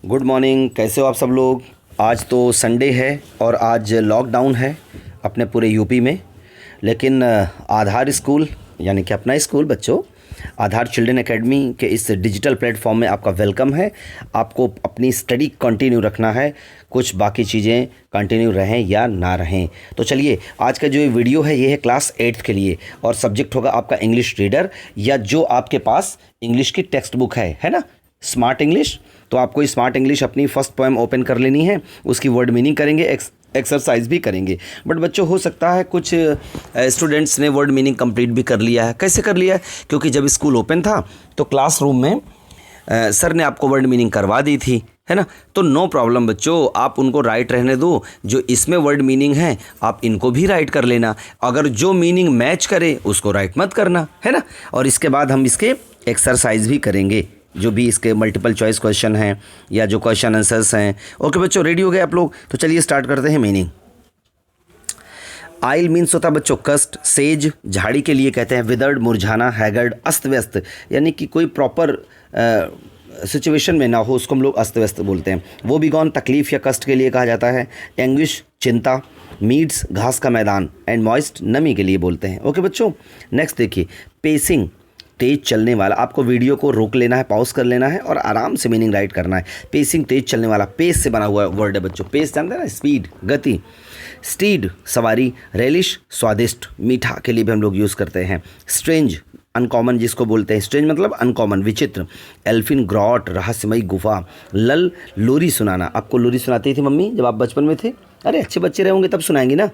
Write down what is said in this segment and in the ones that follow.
Good morning. कैसे हो आप सब लोग। आज तो संडे है और आज लॉकडाउन है अपने पूरे यूपी में, लेकिन आधार स्कूल यानी कि अपना स्कूल बच्चों आधार चिल्ड्रन एकेडमी के इस डिजिटल प्लेटफॉर्म में आपका वेलकम है। आपको अपनी स्टडी कंटिन्यू रखना है, कुछ बाकी चीज़ें कंटिन्यू रहें या ना रहें। तो चलिए, आज का जो ये वीडियो है ये है क्लास 8th के लिए और सब्जेक्ट होगा आपका इंग्लिश रीडर, या जो आपके पास इंग्लिश की टेक्स्ट बुक है ना, स्मार्ट इंग्लिश। तो आपको स्मार्ट इंग्लिश अपनी फर्स्ट पोएम ओपन कर लेनी है, उसकी वर्ड मीनिंग करेंगे, एक्सरसाइज भी करेंगे। बट बच्चों हो सकता है कुछ स्टूडेंट्स ने वर्ड मीनिंग कंप्लीट भी कर लिया है। कैसे कर लिया है? क्योंकि जब स्कूल ओपन था तो क्लासरूम में सर ने आपको वर्ड मीनिंग करवा दी थी, है ना। तो नो प्रॉब्लम बच्चों, आप उनको राइट रहने दो। जो इसमें वर्ड मीनिंग है आप इनको भी राइट कर लेना, अगर जो मीनिंग मैच करे उसको राइट मत करना, है ना। और इसके बाद हम इसके एक्सरसाइज भी करेंगे, जो भी इसके मल्टीपल चॉइस क्वेश्चन हैं या जो क्वेश्चन आंसर्स हैं। ओके बच्चों, रेडी हो गए आप लोग? तो चलिए स्टार्ट करते हैं। मीनिंग आइल मीन्स होता है बच्चों कस्ट, सेज झाड़ी के लिए कहते हैं, विदर्ड मुरझाना, हैगर्ड अस्त व्यस्त, यानी कि कोई प्रॉपर सिचुएशन में ना हो उसको हम लोग अस्त व्यस्त बोलते हैं। वो भी गॉन तकलीफ या कष्ट के लिए कहा जाता है, एंग्विश चिंता, मीड्स घास का मैदान, एंड मॉइस्ट नमी के लिए बोलते हैं। ओके बच्चों, नेक्स्ट देखिए, पेसिंग तेज चलने वाला। आपको वीडियो को रोक लेना है, पॉज कर लेना है और आराम से मीनिंग राइट करना है। पेसिंग तेज चलने वाला, पेस से बना हुआ वर्ड है बच्चों। पेस जानते हैं ना, स्पीड, गति। स्टीड सवारी, रेलिश स्वादिष्ट, मीठा के लिए भी हम लोग यूज़ करते हैं। स्ट्रेंज अनकॉमन जिसको बोलते हैं, स्ट्रेंज मतलब अनकॉमन, विचित्र। एल्फिन ग्रॉट रहस्यमयी गुफा। लल लोरी सुनाना। आपको लोरी सुनाती थी मम्मी जब आप बचपन में थे? अरे अच्छे बच्चे रहे होंगे तब सुनाएंगी ना।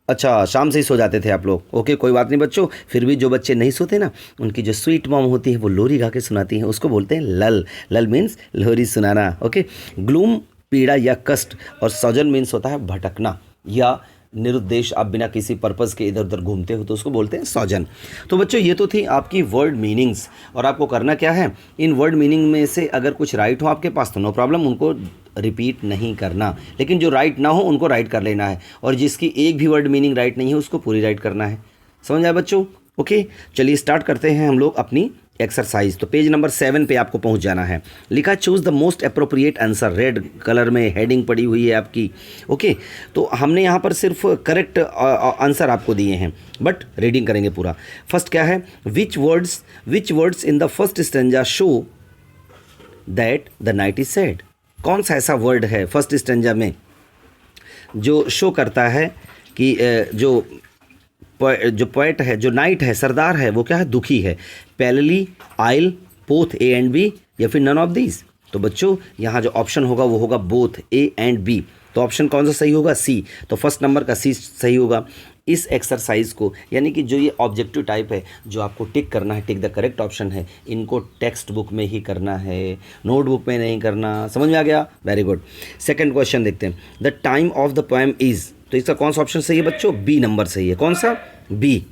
अच्छा, शाम से ही सो जाते थे आप लोग। ओके, कोई बात नहीं बच्चों, फिर भी जो बच्चे नहीं सोते ना, उनकी जो स्वीट मॉम होती है वो लोरी गा के सुनाती हैं, उसको बोलते हैं लल। लल मीन्स लोरी सुनाना। ओके, ग्लूम पीड़ा या कष्ट, और सौजन मीन्स होता है भटकना या निरुद्देश, आप बिना किसी पर्पज़ के इधर उधर घूमते हो तो उसको बोलते हैं सौजन। तो बच्चों ये तो थी आपकी वर्ड मीनिंग्स, और आपको करना क्या है, इन वर्ड मीनिंग में से अगर कुछ राइट हो आपके पास तो नो प्रॉब्लम, उनको रिपीट नहीं करना, लेकिन जो राइट ना हो उनको राइट कर लेना है, और जिसकी एक भी वर्ड मीनिंग राइट नहीं है उसको पूरी राइट करना है। समझ आया बच्चों? ओके, चलिए स्टार्ट करते हैं हम लोग अपनी एक्सरसाइज। तो पेज नंबर 7 पे आपको पहुंच जाना है। लिखा choose the most appropriate answer, red colour में हेडिंग पड़ी हुई है आपकी। ओके, तो हमने यहाँ पर सिर्फ करेक्ट आंसर आपको दिए हैं, बट रीडिंग करेंगे पूरा। फर्स्ट क्या है, विच words in the first stanza show that the knight is sad. कौन सा ऐसा वर्ड है फर्स्ट स्टेंजा में जो शो करता है कि जो पोएट है, जो नाइट है, सरदार है, वो क्या है, दुखी है। पैलली, आइल, बोथ ए एंड बी, या फिर नन ऑफ दीज। तो बच्चों यहाँ जो ऑप्शन होगा वो होगा बोथ ए एंड बी। तो ऑप्शन कौन सा सही होगा? सी। तो फर्स्ट नंबर का सी सही होगा। इस एक्सरसाइज को, यानी कि जो ये ऑब्जेक्टिव टाइप है जो आपको टिक करना है, टिक द करेक्ट ऑप्शन है, इनको टेक्स्ट बुक में ही करना है, नोटबुक में नहीं करना। समझ में आ गया? Very good. सेकंड क्वेश्चन देखते हैं। The time of the poem is, तो इसका कौन सा ऑप्शन सही है बच्चों? बी नंबर सही है। कौन सा? बी।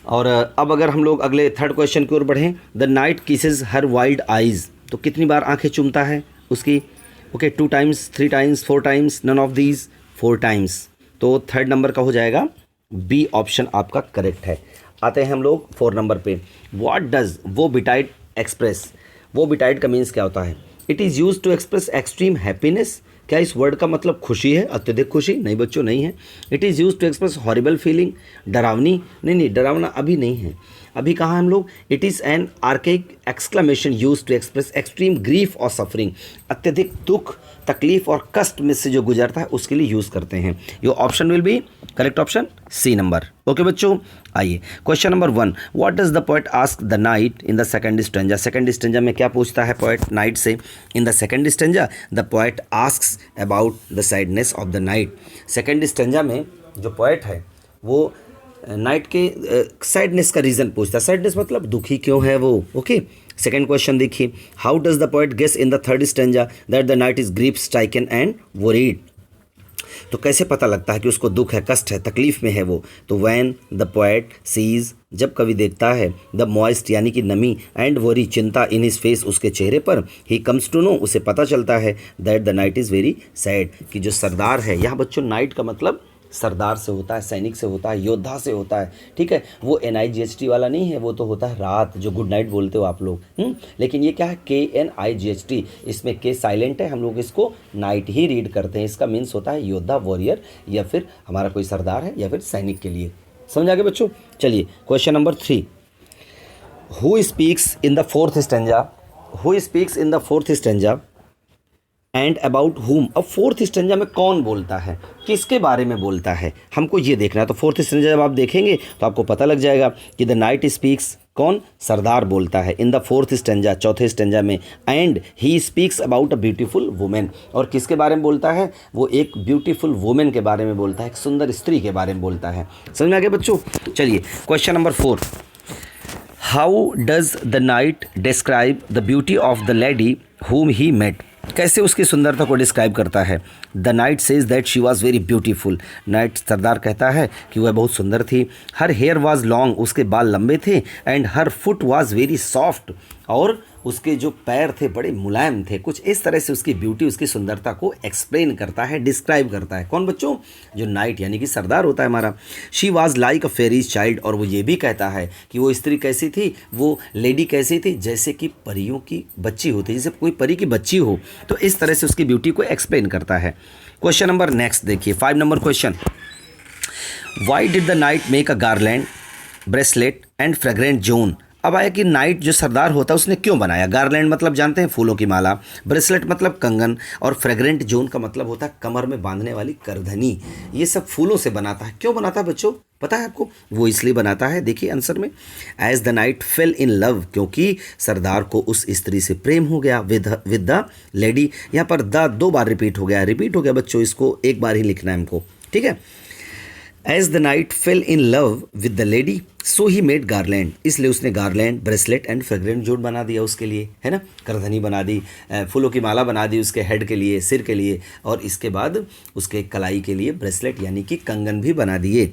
और अब अगर हम लोग अगले थर्ड क्वेश्चन की ओर बढ़ें, the night kisses her wild eyes, तो कितनी बार आंखें चूमता है उसकी? Okay, 2 times, 3 times, 4 times, none of these, 4 times. तो थर्ड नंबर का हो जाएगा बी ऑप्शन आपका करेक्ट है। आते हैं हम लोग 4 नंबर पे। What does woe betide express, woe betide का मीन्स क्या होता है? It is use to express extreme happiness. क्या इस वर्ड का मतलब खुशी है, अत्यधिक खुशी? नहीं बच्चों, नहीं है। It is use to express horrible feeling, डरावनी? नहीं, डरावना अभी नहीं है। अभी कहाँ हम लोग? It is an archaic exclamation use to express extreme grief और सफरिंग, अत्यधिक दुख, तकलीफ और कष्ट में से जो गुजरता है उसके लिए यूज़ करते हैं। Your option will be correct option C number. Okay बच्चों, आइए question number 1। What does the poet ask the night in the second stanza. Second stanza में क्या पूछता है पोएट नाइट से? In the second stanza the poet asks about the sadness of the night. Second stanza में जो poet है वो night के सैडनेस का रीज़न पूछता है। सैडनेस मतलब दुखी क्यों है वो। ओके, सेकंड क्वेश्चन देखिए। How does the poet guess in the third stanza that the knight is grief stricken and worried. तो कैसे पता लगता है कि उसको दुख है, कष्ट है, तकलीफ में है वो? तो वैन द पोएट सीज, जब कवि देखता है, द मॉइस्ट यानी कि नमी, एंड वरी चिंता, इन हिज फेस उसके चेहरे पर, ही कम्स टू नो उसे पता चलता है that the night is very sad, कि जो सरदार है, यहाँ बच्चों नाइट का मतलब सरदार से होता है, सैनिक से होता है, योद्धा से होता है, ठीक है। वो NIGHT वाला नहीं है, वो तो होता है रात, जो गुड नाइट बोलते हो आप लोग। लेकिन ये क्या है, KNIGHT, इसमें के साइलेंट है, हम लोग इसको नाइट ही रीड करते हैं। इसका मीन्स होता है योद्धा, वॉरियर, या फिर हमारा कोई सरदार है या फिर सैनिक के लिए। समझ आ गए बच्चों। चलिए question number 3, who speaks in the fourth stanza, who speaks in the fourth stanza and about हुम। अब फोर्थ स्टैंजा में कौन बोलता है, किसके बारे में बोलता है, हमको ये देखना है। तो फोर्थ स्टैंजा जब आप देखेंगे तो आपको पता लग जाएगा कि द नाइट स्पीक्स, कौन, सरदार बोलता है, इन द फोर्थ स्टैंजा, चौथे स्टैंजा में, and he speaks about a beautiful women. और किसके बारे में बोलता है, वो एक ब्यूटीफुल वुमेन के बारे में बोलता है, एक सुंदर स्त्री के बारे में बोलता है। समझ में आ गया बच्चों। चलिए question number 4, how does the night describe the beauty of the lady whom he met। कैसे उसकी सुंदरता को डिस्क्राइब करता है। The knight says that she was very beautiful. Knight, सरदार कहता है कि वह बहुत सुंदर थी। हर हेयर वॉज लॉन्ग, उसके बाल लंबे थे। And her foot was very soft, और उसके जो पैर थे बड़े मुलायम थे। कुछ इस तरह से उसकी ब्यूटी, उसकी सुंदरता को एक्सप्लेन करता है, डिस्क्राइब करता है। कौन बच्चों, जो नाइट यानी कि सरदार होता है हमारा। She was like a fairy's child, और वो ये भी कहता है कि वो स्त्री कैसी थी, वो लेडी कैसी थी, जैसे कि परियों की बच्ची होती है, जैसे कोई परी की बच्ची हो। तो इस तरह से उसकी ब्यूटी को एक्सप्लेन करता है। क्वेश्चन नंबर नेक्स्ट देखिए, 5 number question, why did the night make a garland, bracelet and fragrant zone. अब आया कि नाइट जो सरदार होता है उसने क्यों बनाया। गार्लैंड मतलब जानते हैं फूलों की माला, ब्रेसलेट मतलब कंगन, और फ्रेग्रेंट जोन का मतलब होता है कमर में बांधने वाली करधनी। ये सब फूलों से बनाता है। क्यों बनाता है बच्चों, पता है आपको? वो इसलिए बनाता है, देखिए आंसर में, as the knight fell in love, क्योंकि सरदार को उस स्त्री से प्रेम हो गया, विद द लेडी। यहाँ पर द 2 बार रिपीट हो गया बच्चों, इसको एक बार ही लिखना है हमको, ठीक है। As the knight fell in love with the lady so he made garland, इसलिए उसने garland, bracelet and fragrant zone बना दिया उसके लिए, है ना। करधनी बना दी, फूलों की माला बना दी उसके हेड के लिए, सिर के लिए, और इसके बाद उसके कलाई के लिए ब्रेसलेट यानी कि कंगन भी बना दिए।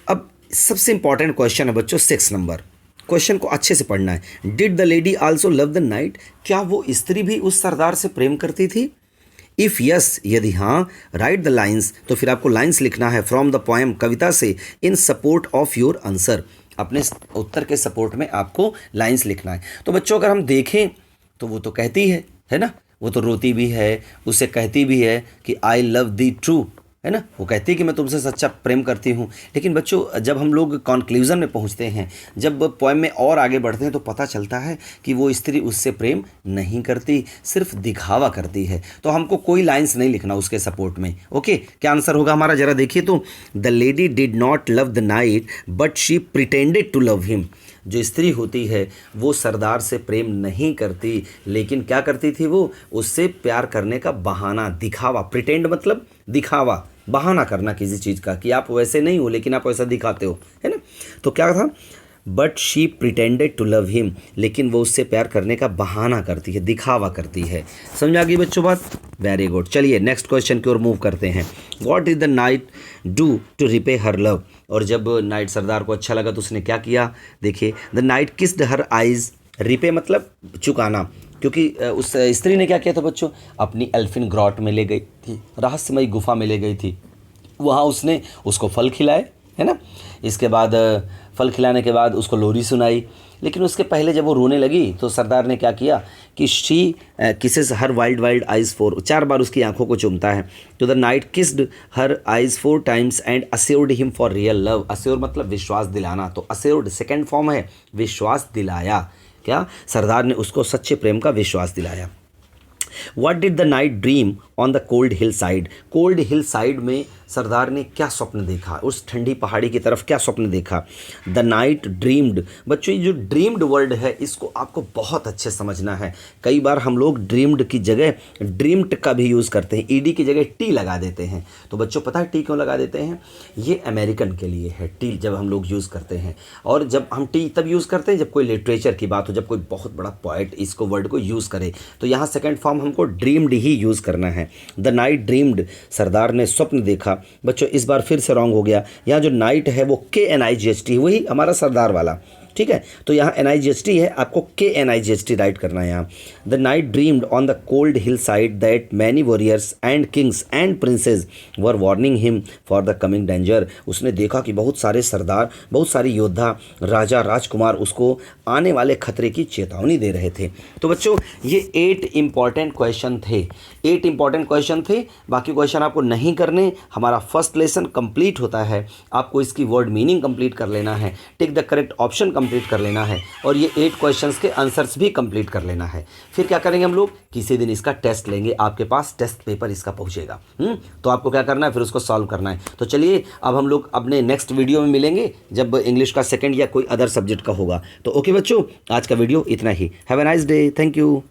अब सबसे इंपॉर्टेंट क्वेश्चन है बच्चों 6 नंबर, क्वेश्चन को अच्छे से पढ़ना है। Did the lady also love the night, क्या वो स्त्री भी उस सरदार से प्रेम करती थी। इफ़ यस, यदि हाँ, राइट द लाइन्स, तो फिर आपको लाइन्स लिखना है फ्रॉम द पोएम, कविता से, इन सपोर्ट ऑफ योर आंसर, अपने उत्तर के सपोर्ट में आपको लाइन्स लिखना है। तो बच्चों अगर हम देखें तो वो तो कहती है ना, वो तो रोती भी है, उसे कहती भी है कि आई लव दी ट्रू, है ना, वो कहती है कि मैं तुमसे सच्चा प्रेम करती हूँ। लेकिन बच्चों जब हम लोग कॉन्क्लूज़न में पहुँचते हैं, जब पोएम में और आगे बढ़ते हैं, तो पता चलता है कि वो स्त्री उससे प्रेम नहीं करती, सिर्फ दिखावा करती है। तो हमको कोई लाइन्स नहीं लिखना उसके सपोर्ट में। ओके, क्या आंसर होगा हमारा, जरा देखिए तो। The lady did not love the knight but she pretended to love him. जो स्त्री होती है वो सरदार से प्रेम नहीं करती, लेकिन क्या करती थी, वो उससे प्यार करने का बहाना, दिखावा, प्रिटेंड मतलब दिखावा, बहाना करना किसी चीज़ का, कि आप वैसे नहीं हो लेकिन आप वैसा दिखाते हो, है ना। तो क्या था, but she pretended to love him, लेकिन वो उससे प्यार करने का बहाना करती है, दिखावा करती है। समझ आ गई बच्चों बात? Very good. चलिए नेक्स्ट क्वेश्चन की ओर मूव करते हैं। What did the knight do to repay her love. और जब नाइट सरदार को अच्छा लगा तो उसने क्या किया, देखिए, the night kissed her eyes, repay मतलब चुकाना, क्योंकि उस स्त्री ने क्या किया था बच्चों, अपनी एल्फिन ग्रॉट में ले गई थी, रहस्यमयी गुफा में ले गई थी, वहाँ उसने उसको फल खिलाए, है ना। इसके बाद फल खिलाने के बाद उसको लोरी सुनाई, लेकिन उसके पहले जब वो रोने लगी तो सरदार ने क्या किया कि she kisses her wild eyes 4, 4 बार उसकी आंखों को चूमता है। तो the night kissed her eyes 4 times and assured him for real love. Assure मतलब विश्वास दिलाना, तो अस्योर्ड सेकेंड फॉर्म है विश्वास दिलाया। क्या, सरदार ने उसको सच्चे प्रेम का विश्वास दिलाया। What did the night dream on the cold hill side? Cold hill side में सरदार ने क्या स्वप्न देखा, उस ठंडी पहाड़ी की तरफ क्या स्वप्न देखा। द नाइट ड्रीम्ड, बच्चों ये जो ड्रीम्ड वर्ड है इसको आपको बहुत अच्छे समझना है। कई बार हम लोग ड्रीम्ड की जगह ड्रीम्ड का भी यूज़ करते हैं, ईडी की जगह टी लगा देते हैं। तो बच्चों पता है टी क्यों लगा देते हैं, ये अमेरिकन के लिए है टी, जब हम लोग यूज़ करते हैं। और जब हम टी तब यूज़ करते हैं जब कोई लिटरेचर की बात हो, जब कोई बहुत बड़ा पोएट इसको वर्ड को यूज़ करे। तो यहाँ सेकेंड फॉर्म हमको ड्रीम्ड ही यूज़ करना है। द नाइट ड्रीम्ड, सरदार ने स्वप्न देखा। बच्चों इस बार फिर से रॉन्ग हो गया, यहाँ जो नाइट है वो KNIGHT, वही हमारा सरदार वाला, ठीक है, तो यहाँ NIGHT है, आपको KNIGHT राइट करना है यहाँ। The night dreamed on the cold hill side that many warriors and Kings and princess were warning him for the coming danger. उसने देखा कि बहुत सारे सरदार, बहुत सारे योद्धा, राजा, राजकुमार उसको आने वाले खतरे की चेतावनी दे रहे थे। तो बच्चों ये 8 इंपॉर्टेंट क्वेश्चन थे, 8 इंपॉर्टेंट क्वेश्चन थे। बाकी क्वेश्चन आपको नहीं करने, हमारा फर्स्ट लेसन कंप्लीट होता है, आपको इसकी वर्ड मीनिंग कंप्लीट कर लेना है, tick the correct option complete कर लेना है, और ये 8 क्वेश्चंस के आंसर्स भी कंप्लीट कर लेना है। फिर क्या करेंगे हम लोग, किसी दिन इसका टेस्ट लेंगे, आपके पास टेस्ट पेपर इसका पहुंचेगा। तो आपको क्या करना है, फिर उसको सॉल्व करना है। तो चलिए अब हम लोग अपने नेक्स्ट वीडियो में मिलेंगे जब इंग्लिश का सेकंड या कोई अदर सब्जेक्ट का होगा। तो ओके बच्चों, आज का वीडियो इतना ही। Have a nice day, thank you.